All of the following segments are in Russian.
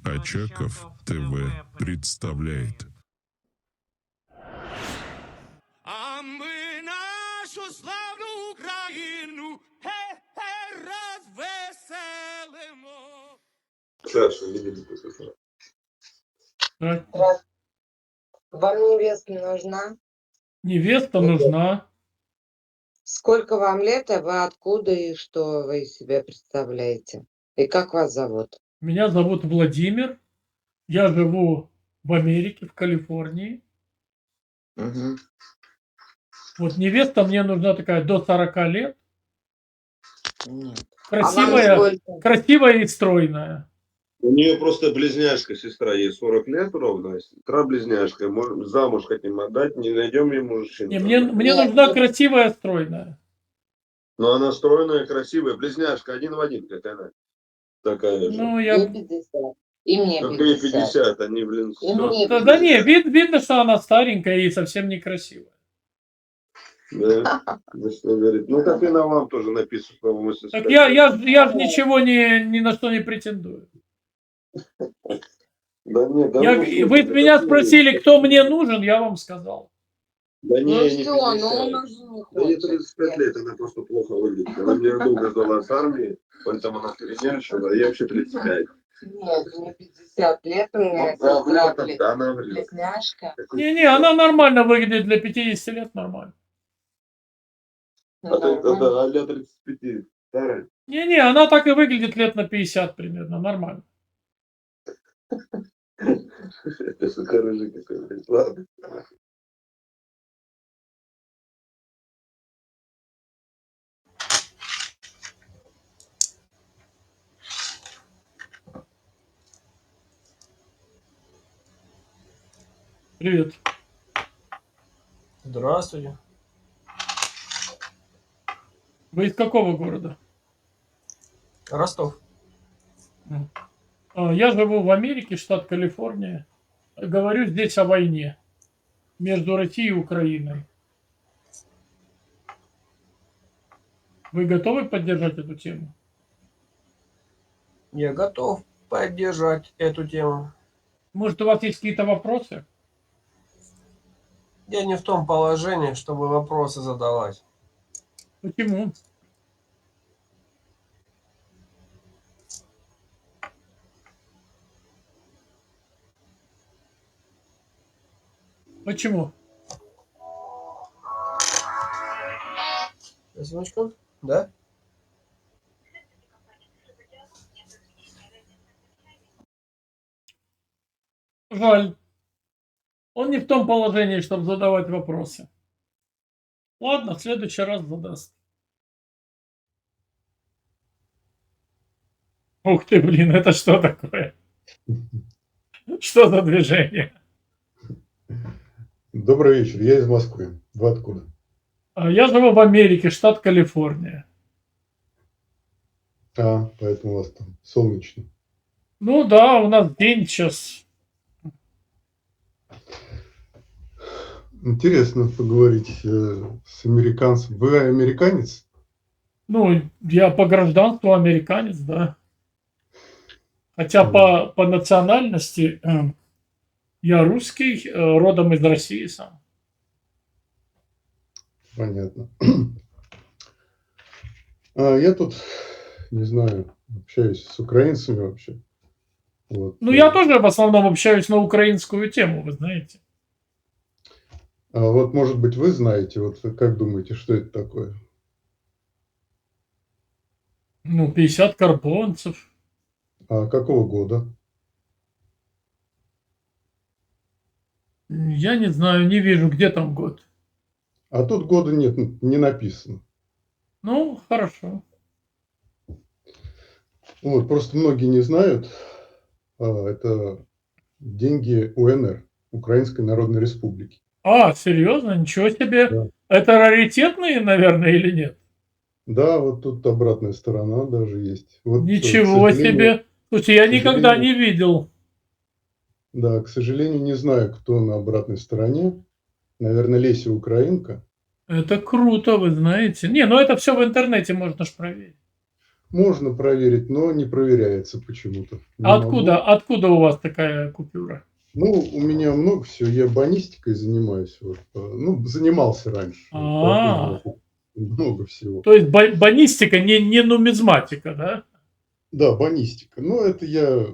Очаков ТВ представляет. А ми нашу славну Україну розвеселимо. Саша, не видит это. Вам невеста нужна? Невеста нужна. Сколько вам лет, а вы откуда и что вы из себя представляете? И как вас зовут? Меня зовут Владимир. Я живу в Америке, в Калифорнии. Угу. Вот невеста мне нужна такая до 40 лет. Нет. Красивая, А вам сколько? красивая и стройная. У нее просто близняшка, сестра, ей 40 лет ровно. Сестра-близняшка. Замуж хотим отдать, не найдем ей мужчин. Не, мне Нет, нужна нет. красивая, стройная. Но она стройная, красивая. Близняшка, один в один, как она. Такая же. Ну, Мне я... 50. И мне Как ей 50. 50, они, блин, И мне сестры. Да не, видно, что она старенькая и совсем некрасивая. Да. Ну, что говорит. Ну, так и на вам тоже написано, по-моему, сестра. Так я ж ничего ни на что не претендую. Да нет, да Вы меня спросили, кто мне нужен, я вам сказал. Да не, Ну не все, 50. ну он уже не Да ей хочет. 35 лет, она просто плохо выглядит. Она мне долго ждала с армии, поэтому она перенервничала, а я вообще 35. Нет, мне 50 лет, у меня Да, сестра врет, да, она врет. близняшка. Не, она нормально выглядит для 50 лет, нормально. А для 35 старая. Не, она так и выглядит лет на 50 примерно, нормально. Это хороший какой, блин. Ладно. Привет. Здравствуйте. Вы из какого города? Ростов. Я живу в Америке, штат Калифорния. Говорю здесь о войне между Россией и Украиной. Вы готовы поддержать эту тему? Я готов поддержать эту тему. Может, у вас есть какие-то вопросы? Я не в том положении, чтобы вопросы задавать. Почему? Почему? Секундочку. Да? Жаль. Он не в том положении, чтобы задавать вопросы. Ладно, в следующий раз задаст. Ух ты, блин, это что такое? Что за движение? Добрый вечер, я из Москвы. Вы откуда? Я живу в Америке, штат Калифорния. Поэтому у вас там солнечно. Ну да, у нас день сейчас. Интересно поговорить с американцем. Вы американец? Ну, я по гражданству американец, да. Хотя по национальности я русский, родом из России сам. Понятно. Я тут, не знаю, общаюсь с украинцами вообще. Вот. Ну, я тоже в основном общаюсь на украинскую тему, вы знаете. Вот, может быть, вы знаете, вот как думаете, что это такое? Ну, 50 карбонцев. Какого года? Я не знаю, не вижу, где там год. Тут года нет, не написано. Ну, хорошо. Вот, просто многие не знают. Это деньги УНР, Украинской Народной Республики. Серьезно? Ничего себе. Да. Это раритетные, наверное, или нет? Да, вот тут обратная сторона даже есть. Вот, Ничего себе. Слушай, я никогда не видел. Да, к сожалению, не знаю, кто на обратной стороне. Наверное, Леся Украинка. Это круто, вы знаете. Не, ну это все в интернете можно ж проверить. Можно проверить, но не проверяется почему-то. Не А могу. откуда у вас такая купюра? Ну, у меня много всего, я банистикой занимаюсь. Вот, ну, занимался раньше. А, Поэтому много всего. то есть банистика, не нумизматика, да? Да, банистика. Ну, это я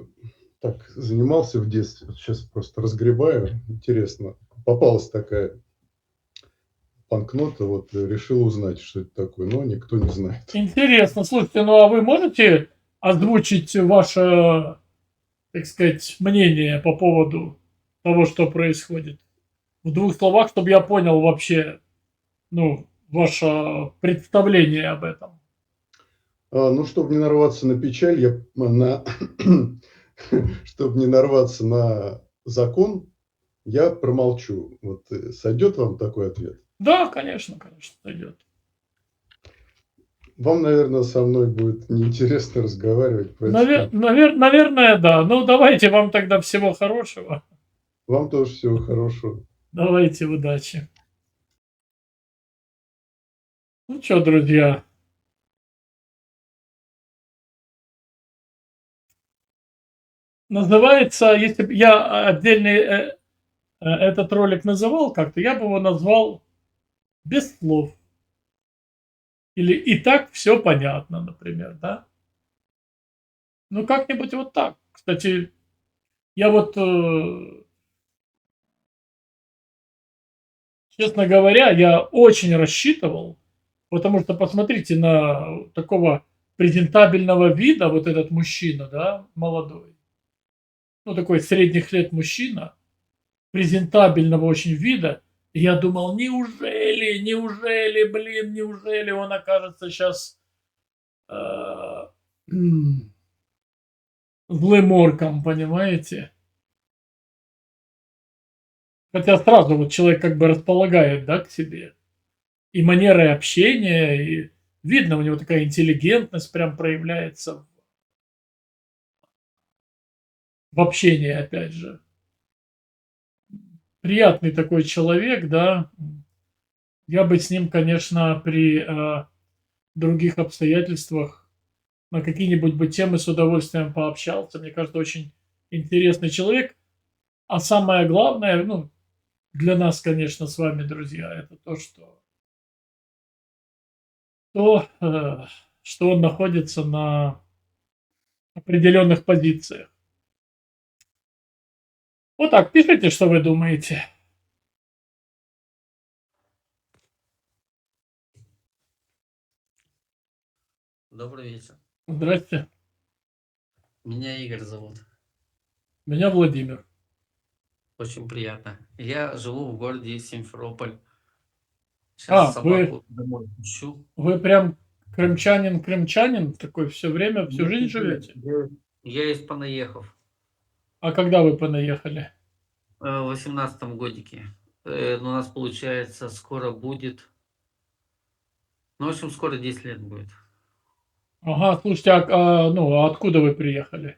так занимался в детстве. Вот сейчас просто разгребаю. Интересно. Попалась такая банкнота, вот решил узнать, что это такое, но никто не знает. Интересно. Слушайте, ну а вы можете озвучить ваше, так сказать, мнение по поводу того, что происходит? В двух словах, чтобы я понял вообще, ну, ваше представление об этом. Ну, чтобы не нарваться на печаль, чтобы не нарваться на закон, я промолчу. Вот сойдет вам такой ответ? Да, конечно, сойдет. Вам, наверное, со мной будет неинтересно разговаривать. поэтому Наверное, да. Ну, давайте вам тогда всего хорошего. Вам тоже всего хорошего. Давайте, удачи. Ну что, друзья, называется, если бы я отдельный этот ролик называл как-то, я бы его назвал «Без слов». Или «И так все понятно», например, да? Ну, как-нибудь вот так. Кстати, я вот, честно говоря, я очень рассчитывал, потому что посмотрите на такого презентабельного вида вот этот мужчина, да, молодой. Ну, такой средних лет мужчина, презентабельного очень вида. И я думал, неужели, блин, неужели он окажется сейчас злым орком, понимаете? Хотя сразу вот человек как бы располагает, да, к себе. И манерой общения, и видно, у него такая интеллигентность прям проявляется в общении, опять же. Приятный такой человек, да. Я бы с ним, конечно, при других обстоятельствах на какие-нибудь бы темы с удовольствием пообщался. Мне кажется, очень интересный человек. А самое главное, ну, для нас, конечно, с вами, друзья, это что он находится на определенных позициях. Вот так, пишите, что вы думаете. Добрый вечер. Здрасте. Меня Игорь зовут. Меня Владимир. Очень приятно. Я живу в городе Симферополь. Сейчас собаку домой пущу. Вы прям крымчанин, такой все время, всю жизнь живете? Я из Понаехов. А когда вы понаехали? В 18-м годике. У нас, получается, скоро будет... Ну, в общем, скоро 10 лет будет. Ага, слушайте, а откуда вы приехали?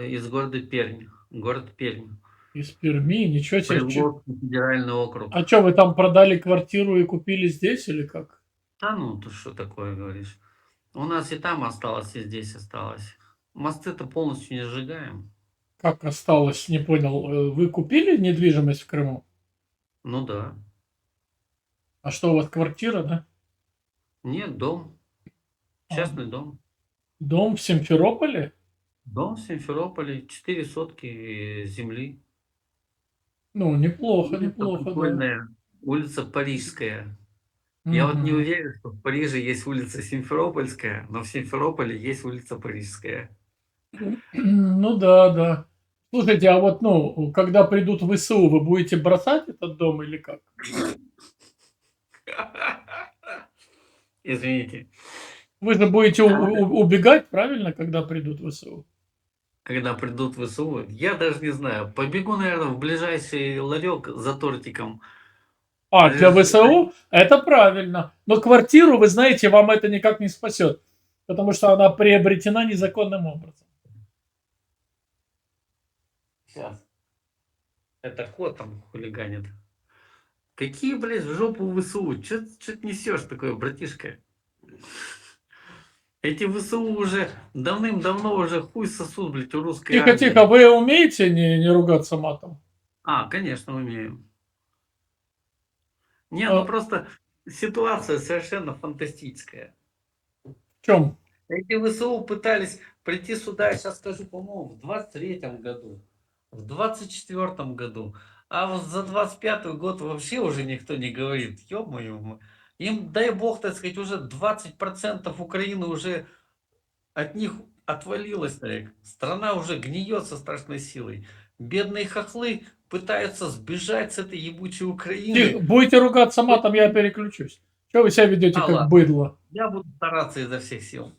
Из города Пермь. Город Пермь. Из Перми? Ничего себе. Приволжский федеральный округ. А что, вы там продали квартиру и купили здесь или как? Да ну, ты что такое говоришь? У нас и там осталось, и здесь осталось. Мосты-то полностью не сжигаем. Как осталось? Не понял. Вы купили недвижимость в Крыму? Ну да. А что, у вас квартира, да? Нет, дом. Частный дом. Дом в Симферополе? Дом в Симферополе, 4 сотки земли. Ну, неплохо, Улица да. прикольная, улица Парижская. Я вот не уверен, что в Париже есть улица Симферопольская, но в Симферополе есть улица Парижская. Ну да. Слушайте, а вот, когда придут в ВСУ, вы будете бросать этот дом или как? Извините. Вы же будете убегать, правильно, когда придут в ВСУ? Когда придут в ВСУ, я даже не знаю. Побегу, наверное, в ближайший ларек за тортиком. Для ВСУ? Это правильно. Но квартиру, вы знаете, вам это никак не спасет. Потому что она приобретена незаконным образом. Сейчас. Это кот там хулиганит. Какие, блядь, в жопу ВСУ? Че ты несешь такое, братишка? Эти ВСУ уже давным-давно уже хуй сосут, блядь, у русской Тихо, армии. тихо, вы умеете не ругаться матом? Конечно, умею. Не, А, ну просто ситуация совершенно фантастическая. в чем? Эти ВСУ пытались прийти сюда, я сейчас скажу, по-моему, в 23-м году, в 24-м году. А вот за 25-й год вообще уже никто не говорит. Ё-моё. Им, дай бог, так сказать, уже 20% Украины уже от них отвалилось. Так. Страна уже гниет со страшной силой. Бедные хохлы пытаются сбежать с этой ебучей Украины. Будете ругаться матом, я переключусь. Что вы себя ведете как ладно. быдло? Я буду стараться изо всех сил.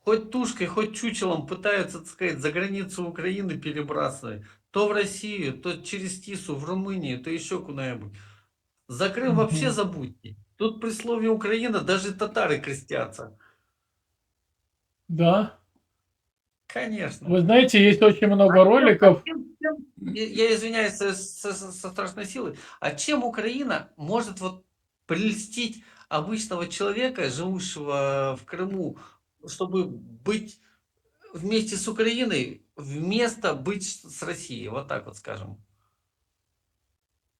Хоть тушкой, хоть чучелом пытаются, так сказать, за границу Украины перебрасывать. То в Россию, то через Тису, в Румынию, то еще куда-нибудь. За Крым вообще забудьте. Тут при слове Украина даже татары крестятся. Да. Конечно. Вы знаете, есть очень много роликов. Я извиняюсь со страшной силой. А чем Украина может вот прельстить обычного человека, живущего в Крыму, чтобы быть вместе с Украиной, вместо быть с Россией? Вот так вот скажем.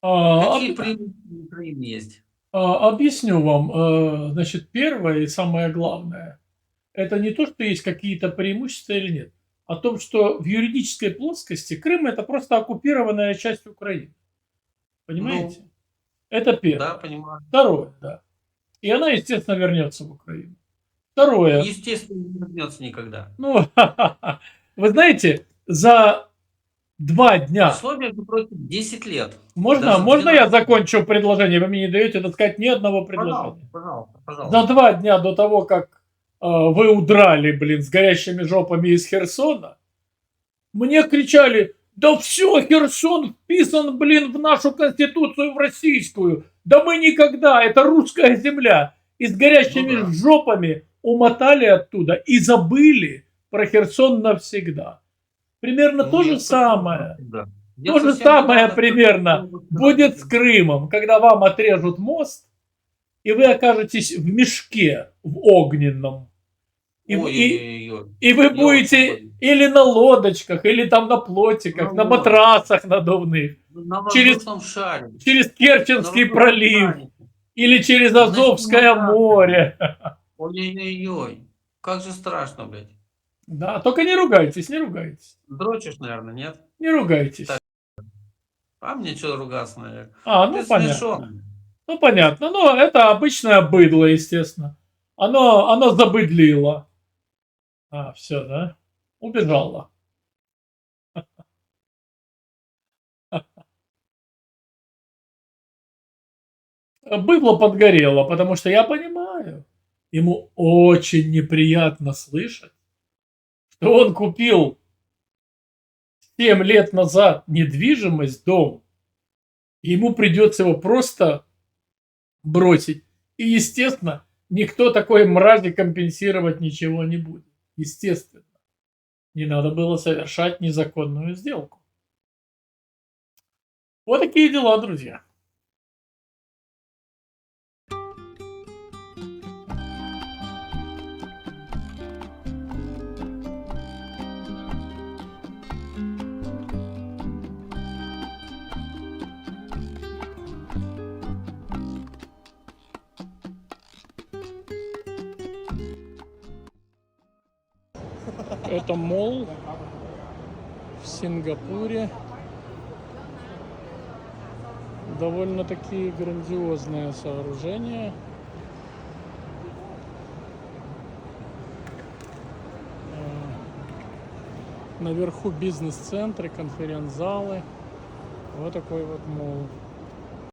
Какие преимущества у Украины есть? Объясню вам. Значит, первое и самое главное, это не то, что есть какие-то преимущества или нет, а о том, что в юридической плоскости Крым это просто оккупированная часть Украины. Понимаете? Это первое. Да, понимаю. Второе, да. И она, естественно, вернется в Украину. Второе. Естественно, не вернется никогда. Ну, вы знаете, за 2 дня... Прошло, между прочим, 10 лет. Можно я закончу предложение? Вы мне не даете, так сказать, ни одного предложения. Пожалуйста. За 2 дня до того, как вы удрали, блин, с горящими жопами из Херсона, мне кричали: да все, Херсон вписан, блин, в нашу конституцию, в российскую. Да мы никогда, это русская земля. И с горящими жопами умотали оттуда и забыли про Херсон навсегда. Примерно то же самое. То же самое примерно будет с Крымом, когда вам отрежут мост, и вы окажетесь в мешке, в огненном. И вы будете или на лодочках, или там на плотиках, на матрасах надувных. Через Керченский пролив. Или через Азовское море. Ой-ой-ой. Как же страшно, блядь. Да, только не ругайтесь, не ругайтесь. Дрочишь, наверное, нет? Не ругайтесь. Так. А мне что ругаться, наверное? Ну понятно. Смешон. Ну понятно. Ну это обычное быдло, естественно. Оно забыдлило. Все, да? Убежало. Быдло подгорело, потому что я понимаю, ему очень неприятно слышать, что он купил 7 лет назад недвижимость, дом, и ему придется его просто бросить. И, естественно, никто такой мрази компенсировать ничего не будет. Естественно. Не надо было совершать незаконную сделку. Вот такие дела, друзья. Это молл в Сингапуре. Довольно-таки грандиозное сооружение. Наверху бизнес-центры, конференц-залы. Вот такой вот молл.